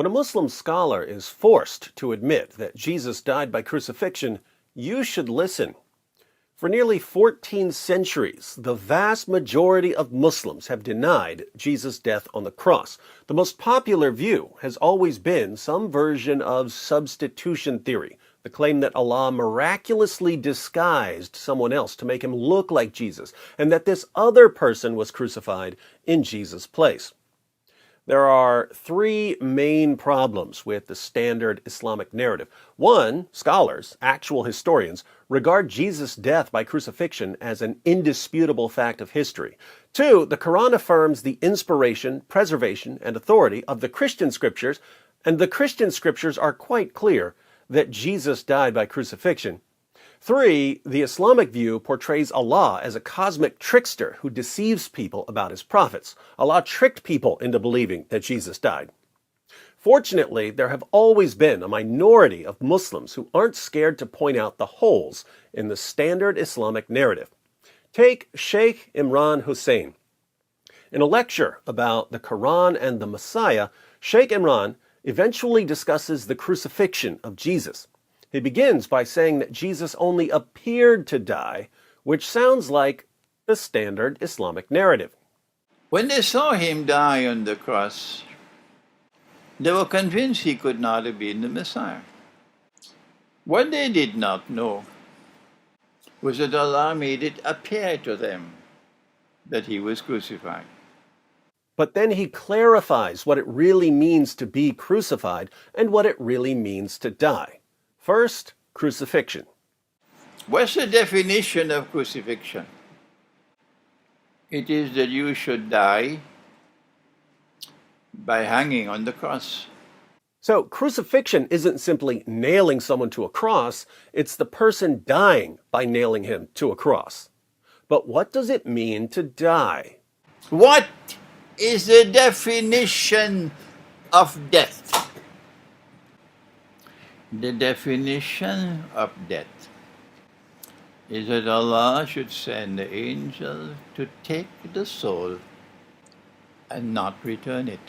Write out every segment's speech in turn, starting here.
When a Muslim scholar is forced to admit that Jesus died by crucifixion, you should listen. For nearly 14 centuries, the vast majority of Muslims have denied Jesus' death on the cross. The most popular view has always been some version of substitution theory, the claim that Allah miraculously disguised someone else to make him look like Jesus, and that this other person was crucified in Jesus' place. There are three main problems with the standard Islamic narrative. One, scholars, actual historians, regard Jesus' death by crucifixion as an indisputable fact of history. Two, the Quran affirms the inspiration, preservation, and authority of the Christian scriptures, and the Christian scriptures are quite clear that Jesus died by crucifixion. Three, the Islamic view portrays Allah as a cosmic trickster who deceives people about his prophets. Allah tricked people into believing that Jesus died. Fortunately, there have always been a minority of Muslims who aren't scared to point out the holes in the standard Islamic narrative. Take Sheikh Imran Hussein. In a lecture about the Quran and the Messiah, Sheikh Imran eventually discusses the crucifixion of Jesus. He begins by saying that Jesus only appeared to die, which sounds like the standard Islamic narrative. When they saw him die on the cross, they were convinced he could not have been the Messiah. What they did not know was that Allah made it appear to them that he was crucified. But then he clarifies what it really means to be crucified and what it really means to die. First, crucifixion. What's the definition of crucifixion? It is that you should die by hanging on the cross. So crucifixion isn't simply nailing someone to a cross, it's the person dying by nailing him to a cross. But what does it mean to die? What is the definition of death? The definition of death is that Allah should send the angel to take the soul and not return it.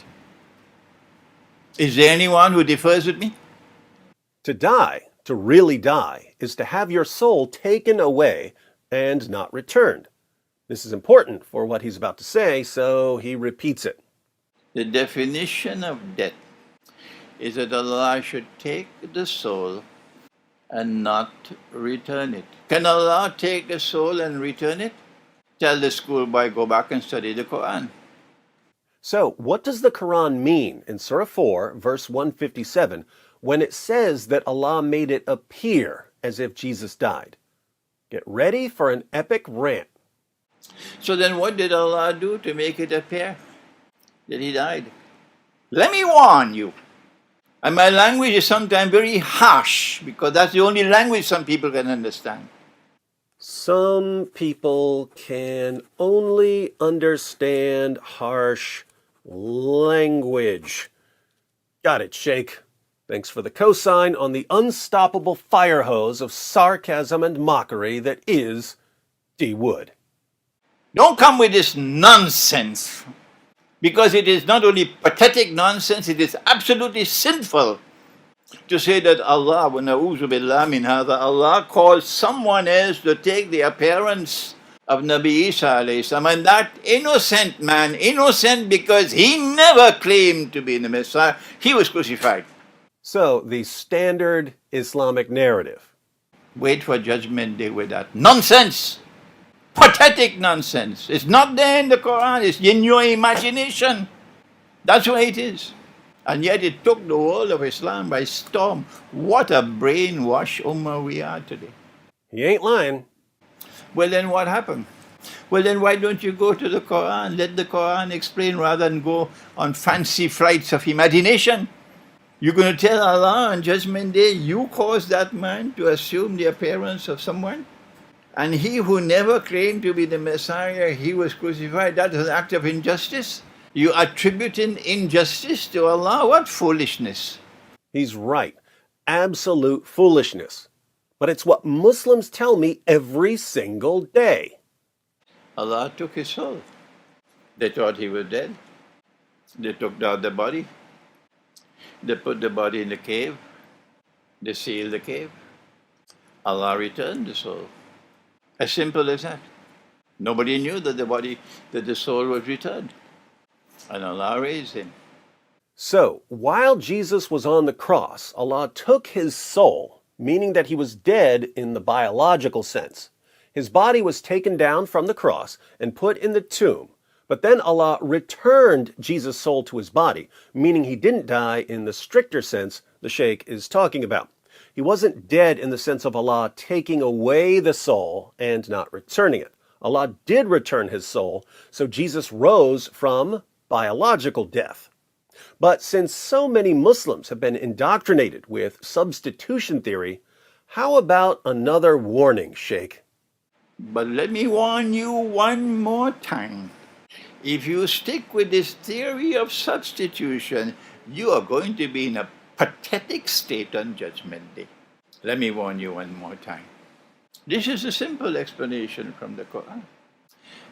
Is there anyone who differs with me? To die, to really die, is to have your soul taken away and not returned. This is important for what he's about to say, so he repeats it. The definition of death is that Allah should take the soul and not return it. Can Allah take the soul and return it? Tell the schoolboy, go back and study the Quran. So, what does the Quran mean in Surah 4, verse 157, when it says that Allah made it appear as if Jesus died? Get ready for an epic rant. So then what did Allah do to make it appear that he died? Let me warn you. And my language is sometimes very harsh because that's the only language some people can understand. Some people can only understand harsh language. Got it, Sheikh. Thanks for the cosign on the unstoppable fire hose of sarcasm and mockery that is D. Wood. Don't come with this nonsense, because it is not only pathetic nonsense, it is absolutely sinful to say that Allah, wa na'udhu billah min hadha, Allah called someone else to take the appearance of Nabi Isa alayhi salam, and that innocent man, innocent because he never claimed to be the Messiah, he was crucified. So, the standard Islamic narrative. Wait for Judgment Day with that nonsense. Pathetic nonsense. It's not there in the Quran, it's in your imagination. That's why it is. And yet it took the world of Islam by storm. What a brainwashed ummah we are today. He ain't lying. Well, then what happened? Well, then why don't you go to the Quran? Let the Quran explain rather than go on fancy flights of imagination. You're going to tell Allah on Judgment Day, you caused that man to assume the appearance of someone? And he who never claimed to be the Messiah, he was crucified. That is an act of injustice. You attributing injustice to Allah? What foolishness. He's right. Absolute foolishness. But it's what Muslims tell me every single day. Allah took his soul. They thought he was dead. They took out the body. They put the body in the cave. They sealed the cave. Allah returned the soul. As simple as that. Nobody knew that the soul was returned. And Allah raised him. So, while Jesus was on the cross, Allah took his soul, meaning that he was dead in the biological sense. His body was taken down from the cross and put in the tomb. But then Allah returned Jesus' soul to his body, meaning he didn't die in the stricter sense the Sheikh is talking about. He wasn't dead in the sense of Allah taking away the soul and not returning it. Allah did return his soul, so Jesus rose from biological death. But since so many Muslims have been indoctrinated with substitution theory, how about another warning, Sheikh? But let me warn you one more time. If you stick with this theory of substitution, you are going to be in a pathetic state on Judgment Day. Let me warn you one more time. This is a simple explanation from the Quran.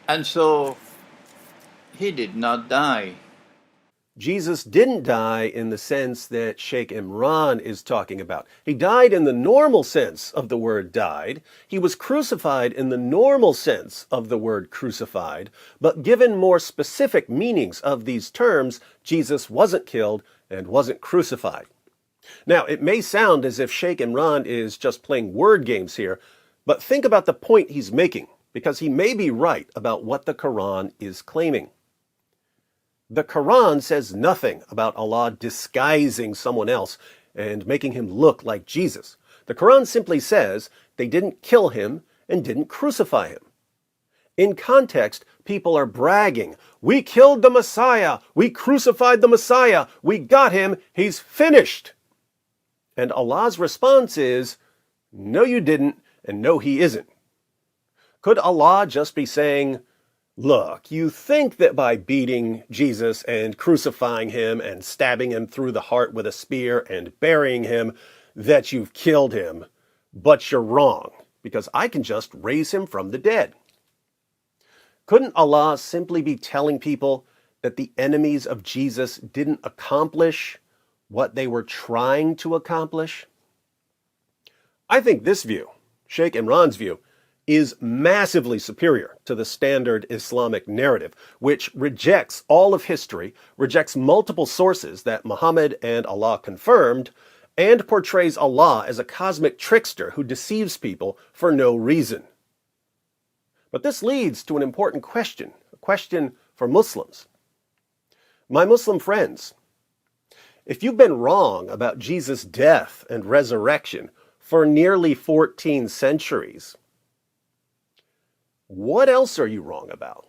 And so, he did not die. Jesus didn't die in the sense that Sheikh Imran is talking about. He died in the normal sense of the word died. He was crucified in the normal sense of the word crucified. But given more specific meanings of these terms, Jesus wasn't killed and wasn't crucified. Now, it may sound as if Sheikh Imran is just playing word games here, but think about the point he's making, because he may be right about what the Quran is claiming. The Quran says nothing about Allah disguising someone else and making him look like Jesus. The Quran simply says they didn't kill him and didn't crucify him. In context, people are bragging, "We killed the Messiah, we crucified the Messiah, we got him, he's finished." And Allah's response is, "No, you didn't, and no, he isn't." Could Allah just be saying, "Look, you think that by beating Jesus and crucifying him and stabbing him through the heart with a spear and burying him, that you've killed him, but you're wrong, because I can just raise him from the dead"? Couldn't Allah simply be telling people that the enemies of Jesus didn't accomplish what they were trying to accomplish? I think this view, Sheikh Imran's view, is massively superior to the standard Islamic narrative, which rejects all of history, rejects multiple sources that Muhammad and Allah confirmed, and portrays Allah as a cosmic trickster who deceives people for no reason. But this leads to an important question, a question for Muslims. My Muslim friends, if you've been wrong about Jesus' death and resurrection for nearly 14 centuries, what else are you wrong about?